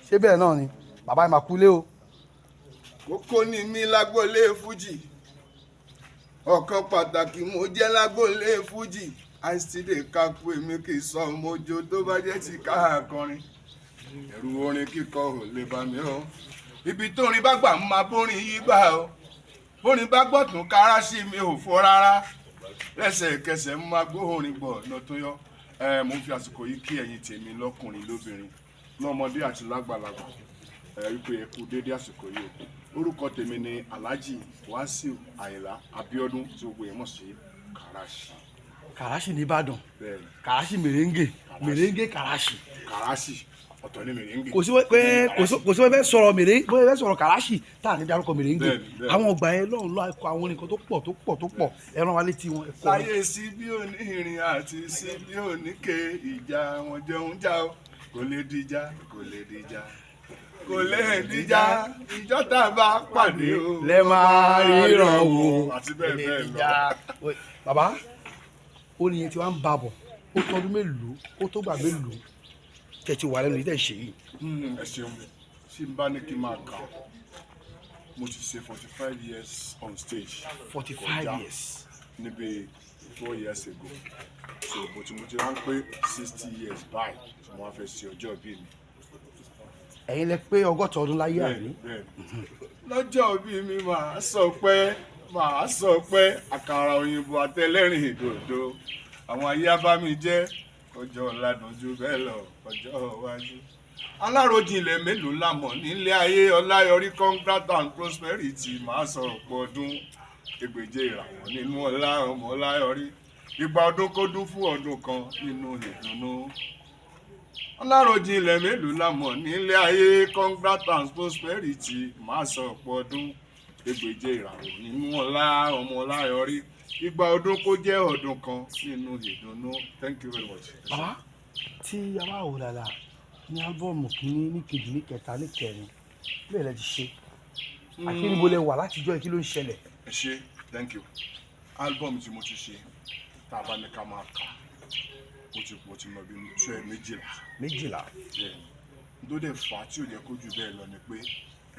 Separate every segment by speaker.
Speaker 1: ṣé bẹ́ẹ̀ náà ni bàbá ẹ̀ máa kú lé o.
Speaker 2: kókó ni mí lágbólé fújì ọ̀kan pàtàkì mo jẹ́ lágbólé fújì àìsídè kápú èmi kì í sọ mojo tó bá jẹ́ ti ká akọrin ẹ̀rù orin kíkọ ò lè bá mi o ibi tórin bá gbà máa bórin yí gbà o bórin bá gbọ̀tún Karasi mi ò fọ́ rárá lẹ́sẹ̀kẹsẹ̀ máa gbóhùn gbọ̀ ọ̀nà tó yọ mo ń fi àsìkò yìí kí ẹ̀yin tèmi lọ́kùnrin lóbìnrin lọ́mọdé àti lágbàlagbà wípé ẹ kú dédé àsìkò yìí orúkọ tèmi ni Alaaji Wasiu Abiodun tí gbogbo yẹn mọ̀ sí Karasi.
Speaker 1: Karasi ní Ìbàdàn Karasi mèrèǹgè Karasi
Speaker 2: ọ̀tọ̀ ní mèrèǹgè.
Speaker 1: kò sí pé fẹ́ sọ̀rọ̀ mèrèǹgè bóyá fẹ́ sọ̀rọ̀ Karasi tá à ní dárúkọ mèrèǹgè àwọn ọgbà yẹn lọ́run lọ́ akọ àwọn nǹkan tó pọ̀ ẹran wa létí wọn.
Speaker 2: láyé sí bí òní ìrìn àti sí bí òní ké ìjà wọn jẹun já o kò lè dìjà ìjọ tá a bá pàdé o
Speaker 1: lẹ máa ríran wò
Speaker 2: àti bẹ́ẹ̀ lọ.
Speaker 1: bàbá ó ní yẹn tí wọ́n ń bá bọ̀ ó tọdún mélòó ó tó gbà mélòó tẹ̀tí wà lẹ́nu ìdẹ́ ìṣe yìí.
Speaker 2: ẹ ṣeun tí n bá ní kí n máa kà mo ti ṣe 45 years on stage.
Speaker 1: 45 years.
Speaker 2: níbi 4 years ago so mo ti rán pé 60 years báyìí tí mo wá fẹ́ ṣe ọjọ́ ìbí mi.
Speaker 1: ẹ̀yin lẹ pé 60 ọdún láyé àbí.
Speaker 2: lọ́jọ́ ìbí mi màá sọ pé àkàrà òyìnbó àtẹlẹ́rìn ìdòdó àwọn ayé bá mi jẹ́ ọjọ́ ọ̀la dùn jù bẹ́ẹ̀ lọ ọjọ́ iwájú. aláròjinlẹ̀ mélòó la mọ̀ nílé ayé ọláyọrí congrats and prosperity màá sọ ọ̀pọ̀ ọdún ẹgbẹ̀je ìràwọ̀ nínú ọlá ọmọ ọláyọrí ìgbà ọdún kó dún fún ọdún kan nínú ìdùnnú. aláròjinlẹ̀ mélòó la mọ̀ nílé ayé congrats and prosperity màá sọ ọ̀pọ̀ ọdún ẹgbẹ̀je ìràwọ̀ nínú ọlá ọmọ ọláyọrí ìgbà ọdún kó jẹ́ ọdún kan nínú ìdùnnú. Thank you very much.
Speaker 1: bàbá tí a bá wò dáadáa ní álbọ̀mù kìíní ní kejì ní kẹta ní kẹrin bẹ́ẹ̀ lẹ ti ṣe akínníbo lẹ wà látijọ́ kí ló ń ṣẹlẹ̀.
Speaker 2: ẹ ṣe thank you álbọ̀mù tí mo ti ṣe tá a bá ní ká máa kà ó ti mọ bí méjìlá tó dẹ̀ fà á tí ò jẹ́ kó jù bẹ́ẹ̀ lọ ni pé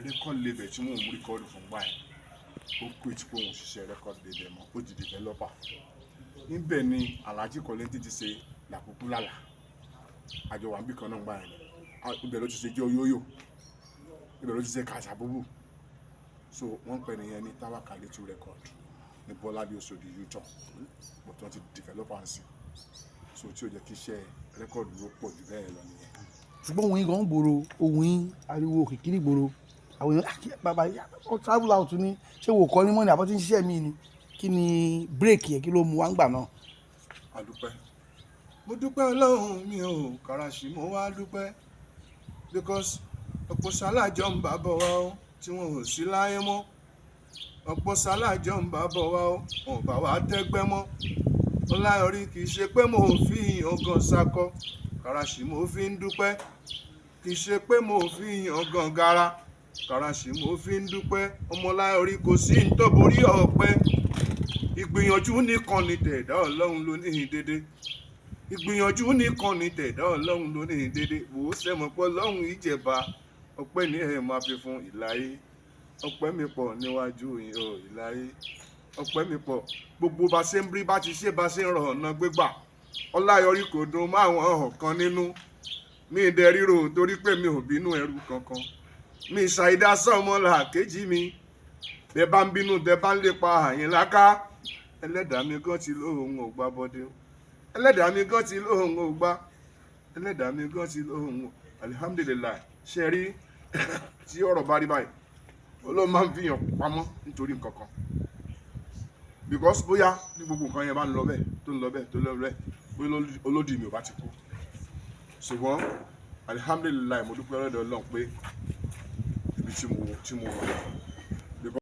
Speaker 2: rẹ́kọ̀d label tí mò ń rẹ́kọ̀dù fún gbà yẹn ó kó tí kò ń ṣiṣẹ́ rẹ́kọ̀dù label mọ́ ó di developer níbẹ̀ ni Alhaji Kollington ti ṣe làkúkú lálà àjọ wà ń bí kan náà gbà yẹn ibẹ̀ ló ti ṣe jẹ́ oyóyò ibẹ̀ ló ti ṣe kàṣà búbù so wọ́n pè nìyẹn ní Tawakalitu record ní Bọ́ládé Òṣòdì U-turn but wọ́n ti developer sí so tí ó jẹ́ kí iṣẹ́ rẹ́kọ̀dù ló pọ̀ jù bẹ́ẹ̀ lọ nìyẹn.
Speaker 1: ṣùgbọ́n ohun yín gan gbòòrò ohun yín ariwo kìkìrì gbòòrò àwọn èèyàn bàbá ó travel out ni ṣé wò kọ́ ní mọ́ni àbọ̀ tí ń ṣiṣẹ́ mi ni kí ni bírèkì yẹn kí ló mú wá ń gbà náà.
Speaker 2: àdúpẹ́ mo dúpẹ́ Ọlọ́run mi ò Karasi mo wá dúpẹ́ because ọ̀pọ̀ sálàjọ ń bá bọ̀ wá ó tí wọn ò sí láyé mọ́ ọ̀pọ̀ sálàjọ ń bá bọ̀ wá ó wọn ò bá wá tẹ́gbẹ́ mọ́ ọláyọrí kì í ṣe pé mo fi ọgàn sakọ Karasi mo fi ń dúpẹ́ kì í ṣe pé mo fi ọgàn gara Karasi mo fi ń dúpẹ́ ọmọláyọrí kò sí ń tó borí ọ̀pẹ ìgbìyànjú nìkan ni tẹ̀dá Ọlọ́run ló ní dédé ìgbìyànjú nìkan ni tẹ̀dá Ọlọ́run ló ní dédé wò ó sẹ́mọ̀ pé Ọlọ́run ìjẹba ọpẹ́ ní ẹ̀ máa fi fún ìláyé ọpẹ́ mi pọ̀ níwájú yìí ò ìláyé ọpẹ́ mi pọ̀ gbogbo bá ṣe ń bí bá ti ṣe bá ṣe ń rọ̀ ọ̀nà gbégbà ọláyọrí kò dùn máwọn ọ̀kan nínú mi ì dẹ ríro torí pé mi ò bínú ẹrú kankan mi ṣàìdá sọmọlà kejì mi bẹ bá ń bínú bẹ bá ń lépa àyìn láká ẹlẹ́dàá mi gan ti lóhùn ò gbá bọ́dé ẹlẹ́dàá mi gan ti lóhùn ò gbá ẹlẹ́dàá mi gan ti lóhùn ò alihamudulilayi ṣe rí tí ọ̀rọ̀ bá rí báyìí Ọlọ́run máa ń fi hàn pamọ́ nítorí nǹkan kan because bóyá bí gbogbo nǹkan yẹn bá ń lọ bẹ́ẹ̀ tó ń lọ bẹ́ẹ̀ tó ń lọ bẹ́ẹ̀ bóyá olódì mi ò bá ti kú ṣùgbọ́n alihamudulilayi mo dúpẹ́ lọ́dọ̀ Ọlọ́run pé ibi tí mo wà